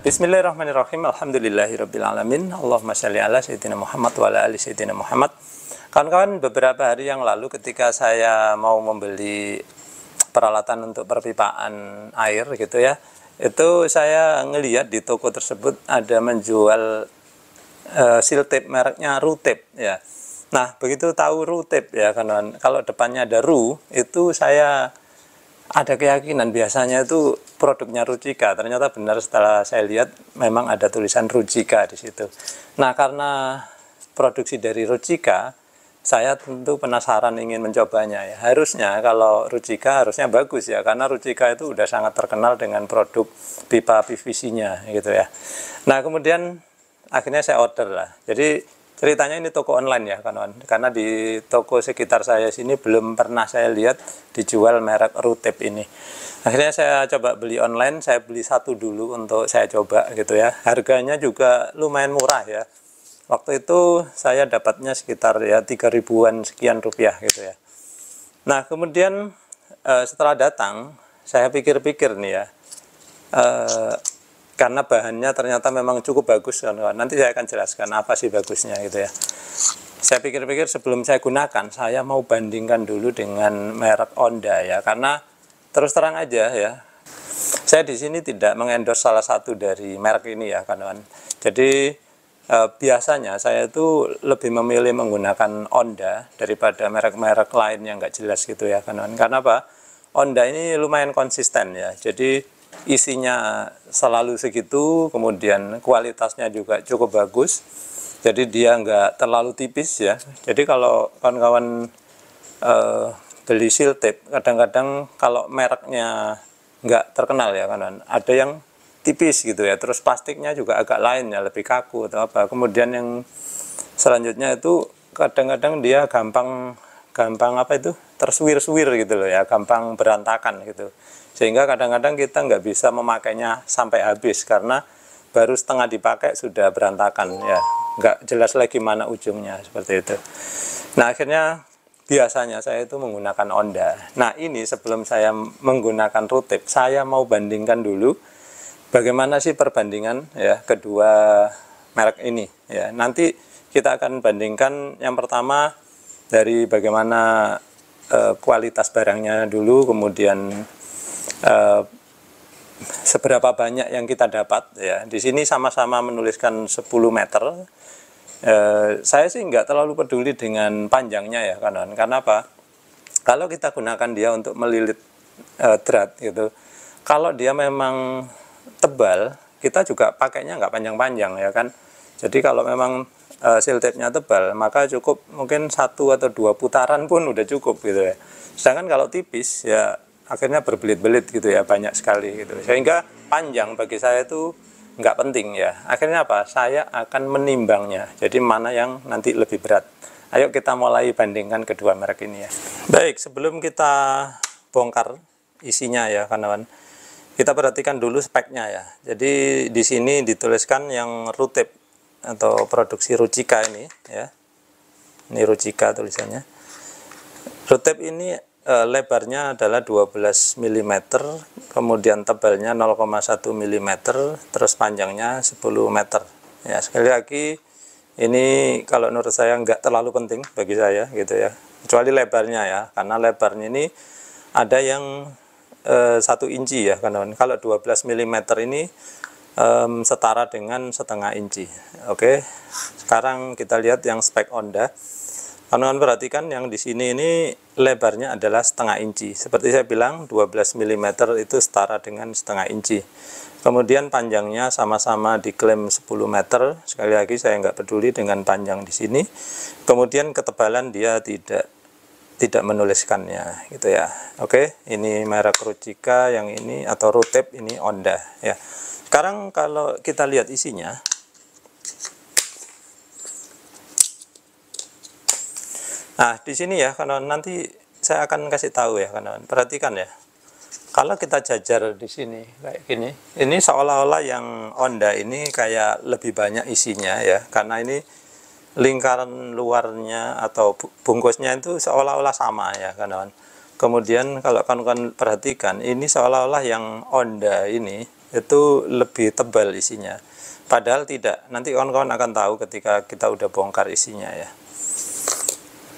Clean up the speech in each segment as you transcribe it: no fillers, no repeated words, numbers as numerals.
Bismillahirrahmanirrahim. Alhamdulillahirrabbilalamin. Allahumma shalli ala sayyidina Muhammad wa ala ali sayyidina Muhammad. Kawan-kawan, beberapa hari yang lalu ketika saya mau membeli peralatan untuk perpipaan air gitu ya, itu saya ngelihat di toko tersebut ada menjual seal tape mereknya Ru-Tape ya. Nah, begitu tahu Ru-Tape ya kawan, kalau depannya ada Ru, itu saya ada keyakinan biasanya itu produknya Rujika. Ternyata benar setelah saya lihat memang ada tulisan Rujika di situ. Nah, karena produksi dari Rujika, saya tentu penasaran ingin mencobanya ya. Harusnya kalau Rujika harusnya bagus ya, karena Rujika itu udah sangat terkenal dengan produk pipa PVC-nya gitu ya. Nah, kemudian akhirnya saya order lah. Jadi ceritanya ini toko online ya kawan, karena di toko sekitar saya sini belum pernah saya lihat dijual merek Ru-Tape ini. Akhirnya saya coba beli online, saya beli satu dulu untuk saya coba gitu ya. Harganya juga lumayan murah ya. Waktu itu saya dapatnya sekitar ya 3.000-an sekian rupiah gitu ya. Nah, kemudian setelah datang, saya pikir-pikir nih ya, karena bahannya ternyata memang cukup bagus kawan-kawan. Nanti saya akan jelaskan apa sih bagusnya gitu ya. Saya pikir-pikir sebelum saya gunakan, saya mau bandingkan dulu dengan merek Honda ya, karena terus terang aja ya, saya di sini tidak mengendorse salah satu dari merek ini ya kawan-kawan. Jadi biasanya saya itu lebih memilih menggunakan Honda daripada merek-merek lain yang nggak jelas gitu ya kawan-kawan. Karena apa? Honda ini lumayan konsisten ya. Jadi isinya selalu segitu, kemudian kualitasnya juga cukup bagus, jadi dia nggak terlalu tipis ya. Jadi kalau kawan-kawan beli seal tape, kadang-kadang kalau mereknya nggak terkenal ya kawan, ada yang tipis gitu ya, terus plastiknya juga agak lain ya, lebih kaku atau apa. Kemudian yang selanjutnya itu kadang-kadang dia gampang apa itu, tersuwir-suwir gitu loh ya, gampang berantakan gitu. Sehingga kadang-kadang kita nggak bisa memakainya sampai habis karena baru setengah dipakai sudah berantakan ya, nggak jelas lagi mana ujungnya seperti itu. Nah, akhirnya biasanya saya itu menggunakan Honda. Nah, ini sebelum saya menggunakan Ru-Tape, saya mau bandingkan dulu bagaimana sih perbandingan ya kedua merek ini ya. Nanti kita akan bandingkan yang pertama dari bagaimana kualitas barangnya dulu, kemudian seberapa banyak yang kita dapat ya. Di sini sama-sama menuliskan 10 meter. Saya sih nggak terlalu peduli dengan panjangnya ya kawan. Karena apa? Kalau kita gunakan dia untuk melilit drat gitu, kalau dia memang tebal, kita juga pakainya nggak panjang-panjang ya kan. Jadi kalau memang seal tape-nya tebal, maka cukup mungkin 1 atau 2 putaran pun udah cukup gitu ya. Sedangkan kalau tipis ya akhirnya berbelit-belit gitu ya, banyak sekali gitu. Sehingga panjang bagi saya itu nggak penting ya. Akhirnya apa? Saya akan menimbangnya. Jadi mana yang nanti lebih berat. Ayo kita mulai bandingkan kedua merek ini ya. Baik, sebelum kita bongkar isinya ya kawan-kawan, kita perhatikan dulu speknya ya. Jadi di sini dituliskan yang Ru-Tape atau produksi Rujika ini ya. Ini Rujika tulisannya. Ru-Tape ini lebarnya adalah 12 mm, kemudian tebalnya 0,1 mm, terus panjangnya 10 meter. Ya, sekali lagi ini kalau menurut saya nggak terlalu penting bagi saya gitu ya. Kecuali lebarnya ya, karena lebarnya ini ada yang 1 inci ya kawan. Kalau 12 mm ini setara dengan setengah inci. Oke. Sekarang kita lihat yang spek Honda. Kawan-kawan perhatikan yang di sini ini lebarnya adalah setengah inci. Seperti saya bilang 12 mm itu setara dengan setengah inci. Kemudian panjangnya sama-sama diklaim 10 meter. Sekali lagi saya nggak peduli dengan panjang di sini. Kemudian ketebalan dia tidak menuliskannya gitu ya. Oke, ini merek Rujika, yang ini atau Ru-Tape ini Honda ya. Sekarang kalau kita lihat isinya. Nah, di sini ya, karena nanti saya akan kasih tahu ya, karena perhatikan ya. Kalau kita jajar di sini kayak gini, ini seolah-olah yang Honda ini kayak lebih banyak isinya ya, karena ini lingkaran luarnya atau bungkusnya itu seolah-olah sama ya, kawan. Kemudian kalau kawan-kawan perhatikan, ini seolah-olah yang Honda ini itu lebih tebal isinya. Padahal tidak. Nanti kawan-kawan akan tahu ketika kita udah bongkar isinya ya.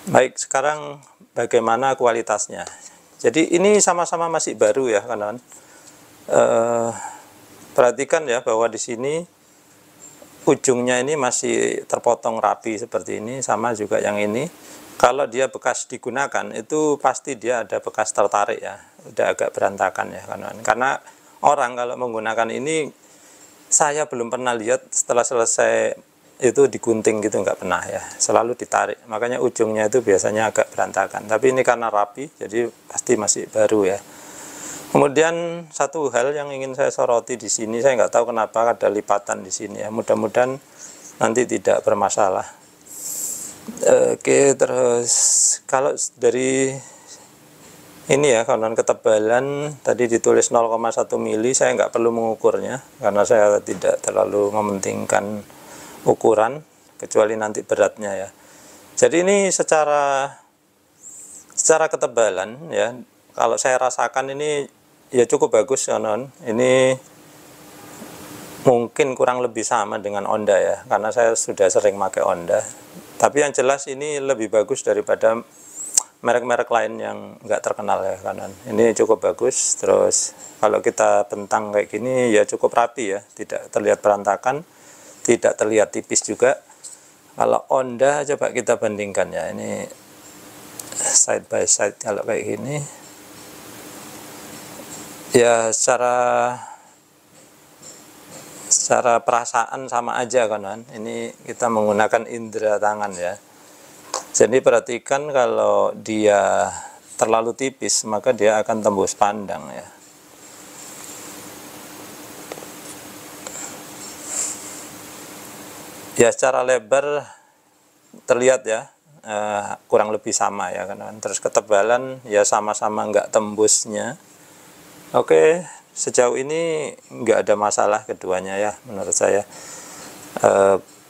Baik, sekarang bagaimana kualitasnya. Jadi ini sama-sama masih baru ya kawan-kawan. Perhatikan ya bahwa di sini ujungnya ini masih terpotong rapi seperti ini, sama juga yang ini. Kalau dia bekas digunakan itu pasti dia ada bekas tertarik ya, udah agak berantakan ya kawan-kawan. Karena orang kalau menggunakan ini, saya belum pernah lihat setelah selesai itu digunting gitu, nggak pernah ya, selalu ditarik. Makanya ujungnya itu biasanya agak berantakan. Tapi ini karena rapi, jadi pasti masih baru ya. Kemudian satu hal yang ingin saya soroti di sini, saya nggak tahu kenapa ada lipatan di sini ya. Mudah-mudahan nanti tidak bermasalah. Oke, terus kalau dari ini ya kawan-kawan, ketebalan tadi ditulis 0,1 mili, saya nggak perlu mengukurnya karena saya tidak terlalu mementingkan ukuran kecuali nanti beratnya ya. Jadi ini secara ketebalan ya, kalau saya rasakan ini ya cukup bagus kawan-kawan. Ini mungkin kurang lebih sama dengan Honda ya, karena saya sudah sering pakai Honda. Tapi yang jelas ini lebih bagus daripada merek-merek lain yang nggak terkenal ya kanan. Ini cukup bagus. Terus kalau kita bentang kayak gini ya cukup rapi ya, tidak terlihat berantakan, tidak terlihat tipis juga. Kalau Honda coba kita bandingkan ya, ini side by side. Kalau kayak gini ya secara perasaan sama aja kan. Ini kita menggunakan indera tangan ya. Jadi perhatikan kalau dia terlalu tipis maka dia akan tembus pandang ya. Ya secara lebar terlihat ya kurang lebih sama ya kan. Terus ketebalan ya sama-sama nggak tembusnya. Oke, sejauh ini nggak ada masalah keduanya ya menurut saya.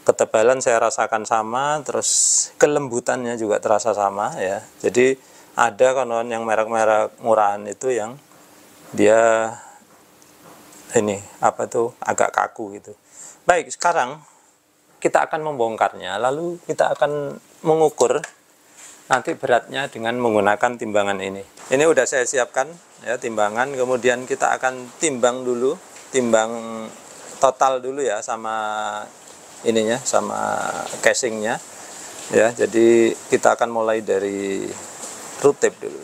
Ketebalan saya rasakan sama, terus kelembutannya juga terasa sama ya. Jadi ada kawan yang merek-merek murahan itu yang dia ini apa tuh agak kaku gitu. Baik, sekarang kita akan membongkarnya, lalu kita akan mengukur nanti beratnya dengan menggunakan timbangan ini. Ini udah saya siapkan ya timbangan, kemudian kita akan timbang dulu, timbang total dulu ya sama ininya, sama casingnya ya. Jadi kita akan mulai dari root tape dulu.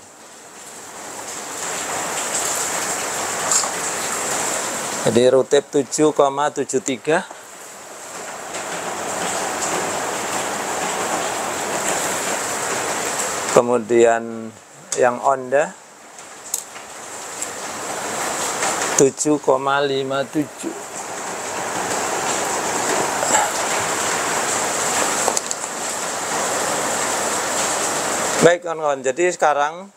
Jadi root tape 7,73. Kemudian yang Honda 7,57. Baik kawan-kawan, jadi sekarang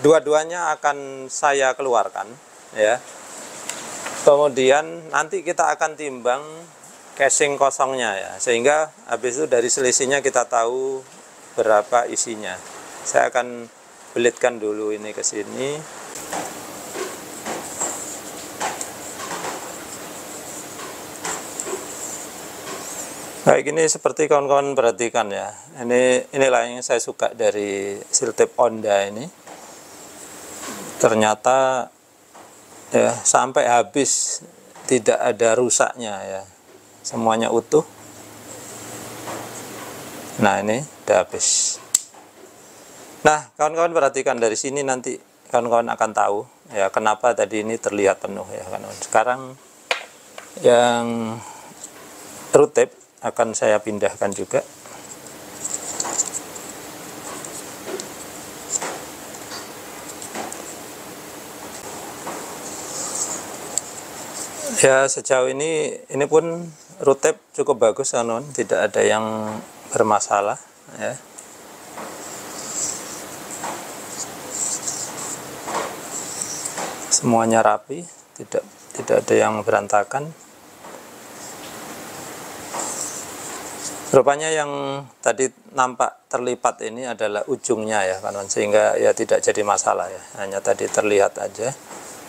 dua-duanya akan saya keluarkan ya. Kemudian nanti kita akan timbang casing kosongnya ya, sehingga habis itu dari selisihnya kita tahu berapa isinya. Saya akan belitkan dulu ini ke sini. Baik, ini seperti kawan-kawan perhatikan ya. Inilah yang saya suka dari seal tape Honda ini. Ternyata ya sampai habis tidak ada rusaknya ya. Semuanya utuh. Nah, ini udah habis. Nah, kawan-kawan perhatikan dari sini, nanti kawan-kawan akan tahu ya kenapa tadi ini terlihat penuh ya kawan-kawan. Sekarang yang root tape akan saya pindahkan juga. Ya sejauh ini pun root tape cukup bagus kawan-kawan, tidak ada yang bermasalah ya. Semuanya rapi, tidak ada yang berantakan. Rupanya yang tadi nampak terlipat ini adalah ujungnya ya kawan-kawan, sehingga ya tidak jadi masalah ya, hanya tadi terlihat aja.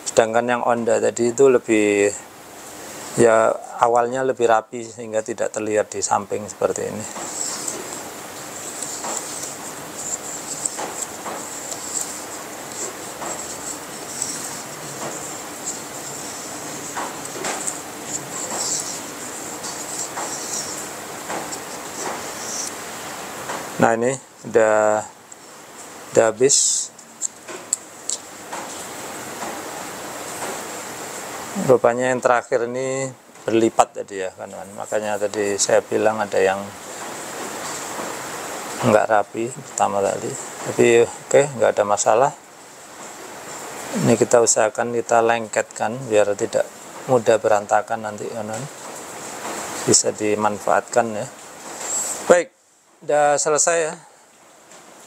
Sedangkan yang Honda tadi itu lebih, ya awalnya lebih rapi sehingga tidak terlihat di samping seperti ini. Nah ini udah habis. Rupanya yang terakhir ini berlipat tadi ya kawan-kawan. Makanya tadi saya bilang ada yang nggak rapi pertama tadi. Tapi oke, nggak ada masalah. Ini kita usahakan kita lengketkan biar tidak mudah berantakan nanti kawan-kawan. Bisa dimanfaatkan ya. Baik, udah selesai ya.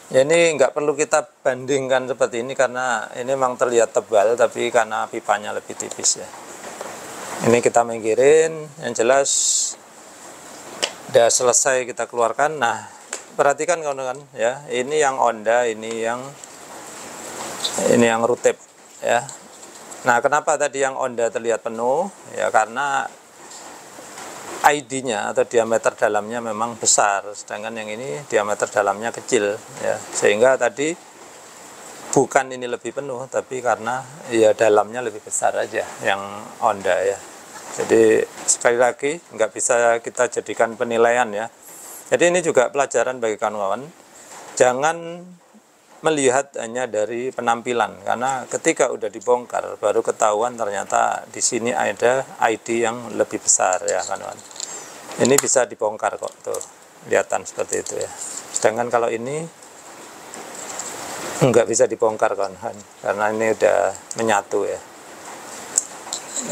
Ya ini nggak perlu kita bandingkan seperti ini karena ini memang terlihat tebal, tapi karena pipanya lebih tipis ya. Ini kita minggirin, yang jelas udah selesai kita keluarkan. Nah, perhatikan kawan-kawan ya, ini yang Honda, ini yang Rutep ya. Nah, kenapa tadi yang Honda terlihat penuh? Ya karena ID-nya atau diameter dalamnya memang besar, sedangkan yang ini diameter dalamnya kecil ya, sehingga tadi bukan ini lebih penuh, tapi karena ya dalamnya lebih besar aja yang Honda ya. Jadi sekali lagi nggak bisa kita jadikan penilaian ya. Jadi ini juga pelajaran bagi kawan-kawan, jangan melihat hanya dari penampilan, karena ketika udah dibongkar baru ketahuan ternyata di sini ada ID yang lebih besar ya kawan-kawan. Ini bisa dibongkar kok, tuh kelihatan seperti itu ya. Sedangkan kalau ini nggak bisa dibongkar kawan-kawan, karena ini udah menyatu ya.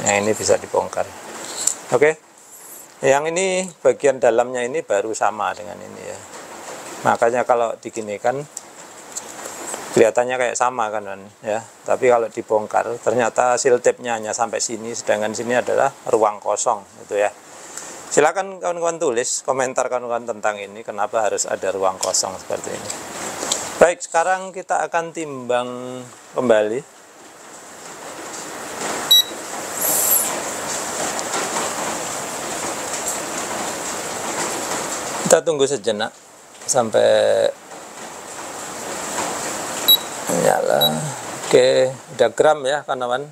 Yang ini bisa dibongkar. Oke, yang ini bagian dalamnya ini baru sama dengan ini ya. Makanya kalau diginikan kelihatannya kayak sama kan ya, tapi kalau dibongkar ternyata seal tape-nya hanya sampai sini, sedangkan sini adalah ruang kosong itu ya. Silakan kawan-kawan tulis komentar kawan-kawan tentang ini, kenapa harus ada ruang kosong seperti ini. Baik, sekarang kita akan timbang kembali. Kita tunggu sejenak sampai nyala. Oke, udah gram ya kawan-kawan.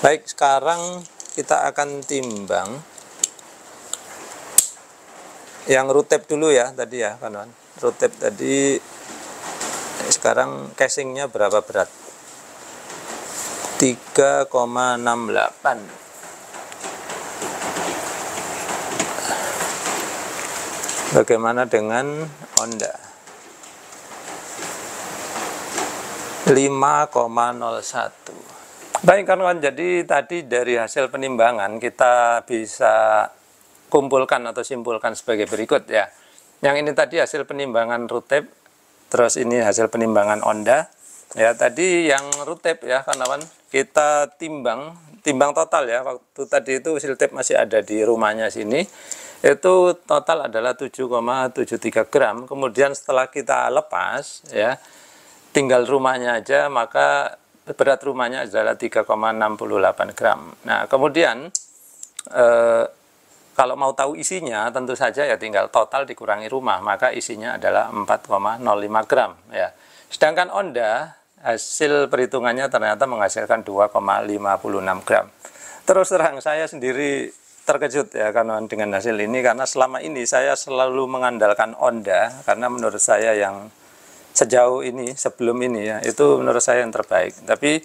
Baik, sekarang kita akan timbang yang Rutep dulu ya tadi ya kawan-kawan. Rutep tadi sekarang casingnya berapa berat? 3,68. Bagaimana dengan Honda? 5,01. Baik kawan-kawan, jadi tadi dari hasil penimbangan kita bisa kumpulkan atau simpulkan sebagai berikut ya. Yang ini tadi hasil penimbangan Rutep, terus ini hasil penimbangan Honda. Ya tadi yang Rutep ya kawan-kawan, kita timbang total ya. Waktu tadi itu seal tape masih ada di rumahnya sini. Itu total adalah 7,73 gram. Kemudian setelah kita lepas ya, tinggal rumahnya aja, maka berat rumahnya adalah 3,68 gram. Nah kemudian kalau mau tahu isinya tentu saja ya tinggal total dikurangi rumah, maka isinya adalah 4,05 gram ya. Sedangkan Honda hasil perhitungannya ternyata menghasilkan 2,56 gram. Terus terang saya sendiri terkejut ya kawan dengan hasil ini, karena selama ini saya selalu mengandalkan Honda karena menurut saya yang sejauh ini sebelum ini ya itu menurut saya yang terbaik. Tapi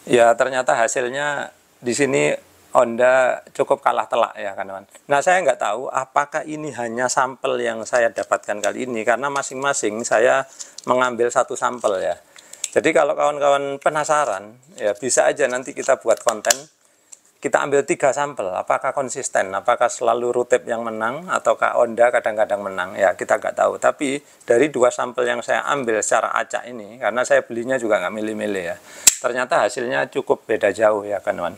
ya ternyata hasilnya di sini Honda cukup kalah telak ya kawan. Nah saya nggak tahu apakah ini hanya sampel yang saya dapatkan kali ini, karena masing-masing saya mengambil satu sampel ya. Jadi kalau kawan-kawan penasaran ya bisa aja nanti kita buat konten, kita ambil 3 sampel, apakah konsisten, apakah selalu Rutep yang menang, ataukah Honda kadang-kadang menang, ya kita nggak tahu. Tapi dari 2 sampel yang saya ambil secara acak ini, karena saya belinya juga nggak milih-milih ya, ternyata hasilnya cukup beda jauh ya kawan.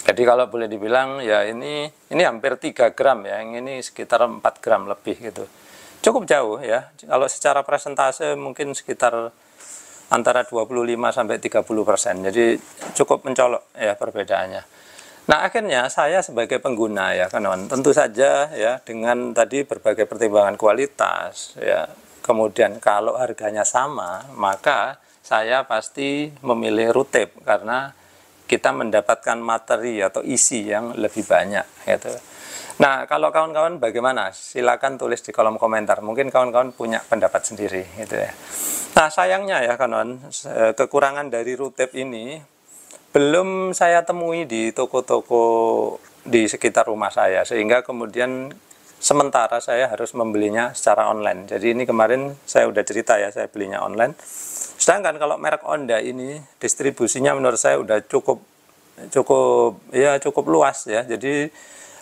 Jadi kalau boleh dibilang ya ini hampir 3 gram ya, yang ini sekitar 4 gram lebih gitu. Cukup jauh ya, kalau secara presentase mungkin sekitar antara 25 sampai 30%. Jadi cukup mencolok ya perbedaannya. Nah, akhirnya saya sebagai pengguna ya kawan, tentu saja ya dengan tadi berbagai pertimbangan kualitas ya. Kemudian kalau harganya sama, maka saya pasti memilih Rutep karena kita mendapatkan materi atau isi yang lebih banyak gitu. Nah, kalau kawan-kawan bagaimana? Silakan tulis di kolom komentar. Mungkin kawan-kawan punya pendapat sendiri gitu ya. Nah, sayangnya ya kawan, kekurangan dari Rutep ini belum saya temui di toko-toko di sekitar rumah saya, sehingga kemudian sementara saya harus membelinya secara online. Jadi ini kemarin saya udah cerita ya, saya belinya online. Sedangkan kalau merek Honda ini distribusinya menurut saya udah cukup luas ya. Jadi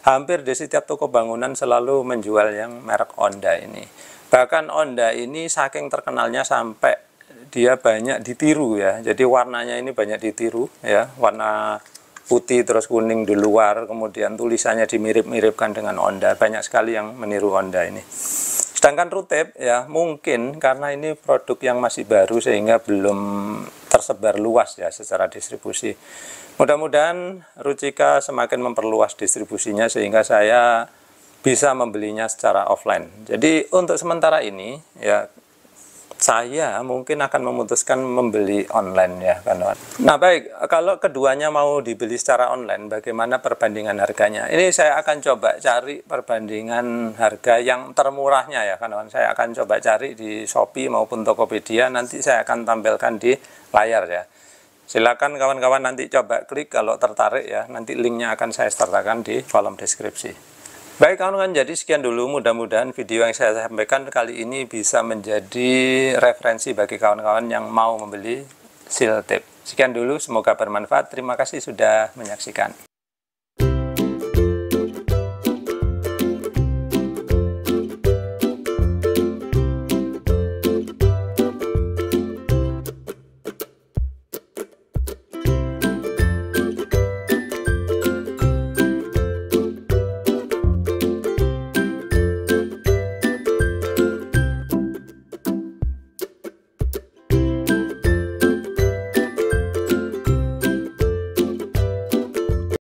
hampir di setiap toko bangunan selalu menjual yang merek Honda ini. Bahkan Honda ini saking terkenalnya sampai dia banyak ditiru ya. Jadi warnanya ini banyak ditiru ya. Warna putih terus kuning di luar, kemudian tulisannya dimirip-miripkan dengan Honda. Banyak sekali yang meniru Honda ini. Sedangkan Rutep ya mungkin karena ini produk yang masih baru sehingga belum tersebar luas ya secara distribusi. Mudah-mudahan Rucika semakin memperluas distribusinya sehingga saya bisa membelinya secara offline. Jadi untuk sementara ini ya saya mungkin akan memutuskan membeli online ya kawan. Nah baik, kalau keduanya mau dibeli secara online, bagaimana perbandingan harganya? Ini saya akan coba cari perbandingan harga yang termurahnya ya kawan. Saya akan coba cari di Shopee maupun Tokopedia, nanti saya akan tampilkan di layar ya. Silakan kawan-kawan nanti coba klik kalau tertarik ya, nanti linknya akan saya sertakan di kolom deskripsi. Baik kawan-kawan, jadi sekian dulu, mudah-mudahan video yang saya sampaikan kali ini bisa menjadi referensi bagi kawan-kawan yang mau membeli seal tape. Sekian dulu, semoga bermanfaat. Terima kasih sudah menyaksikan.